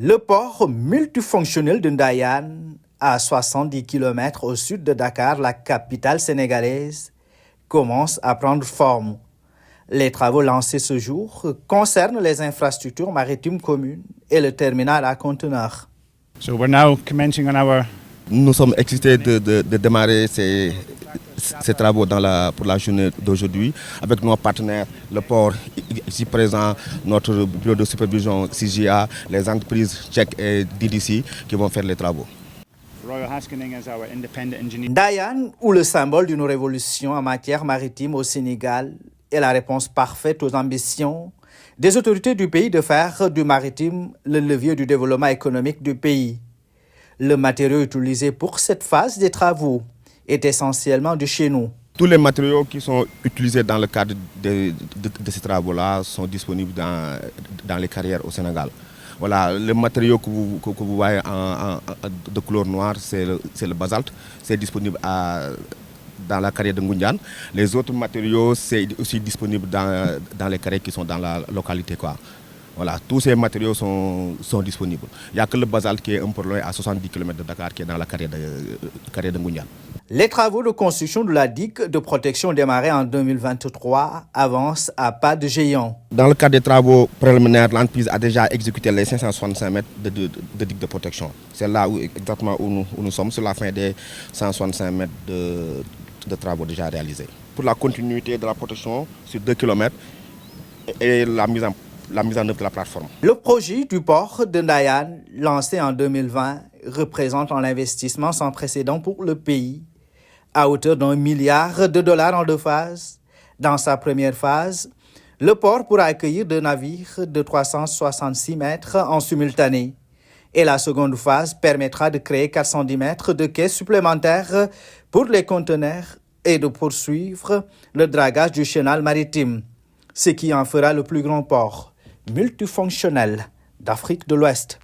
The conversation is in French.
Le port multifonctionnel de Ndayane, à 70 km au sud de Dakar, la capitale sénégalaise, commence à prendre forme. Les travaux lancés ce jour concernent les infrastructures maritimes communes et le terminal à conteneurs. Nous sommes excités de démarrer ces travaux pour la journée d'aujourd'hui avec nos partenaires, le port ici présent, notre bureau de supervision CGA, les entreprises tchèques et DDC qui vont faire les travaux. Ndayane, ou le symbole d'une révolution en matière maritime au Sénégal, est la réponse parfaite aux ambitions des autorités du pays de faire du maritime le levier du développement économique du pays. Le matériau utilisé pour cette phase des travaux est essentiellement de chez nous. Tous les matériaux qui sont utilisés dans le cadre de ces travaux-là sont disponibles dans les carrières au Sénégal. Voilà, le matériau que vous voyez de couleur noire, c'est le basalte. C'est disponible dans la carrière de Ngoundiane. Les autres matériaux, c'est aussi disponible dans les carrières qui sont dans la localité, quoi. Voilà, tous ces matériaux sont disponibles. Il n'y a que le basalte qui est un peu loin, à 70 km de Dakar, qui est dans la carrière de Ngoundiane. Les travaux de construction de la digue de protection démarrés en 2023 avancent à pas de géant. Dans le cadre des travaux préliminaires, l'entreprise a déjà exécuté les 565 mètres de digue de protection. C'est là exactement où nous sommes, sur la fin des 165 mètres de travaux déjà réalisés. Pour la continuité de la protection sur 2 km et la mise en œuvre de la plateforme. Le projet du port de Ndayane, lancé en 2020, représente un investissement sans précédent pour le pays, à hauteur d'$1 milliard en 2 phases. Dans sa première phase, le port pourra accueillir 2 navires de 366 mètres en simultané. Et la seconde phase permettra de créer 410 mètres de quais supplémentaires pour les conteneurs et de poursuivre le dragage du chenal maritime, ce qui en fera le plus grand port multifonctionnel d'Afrique de l'Ouest.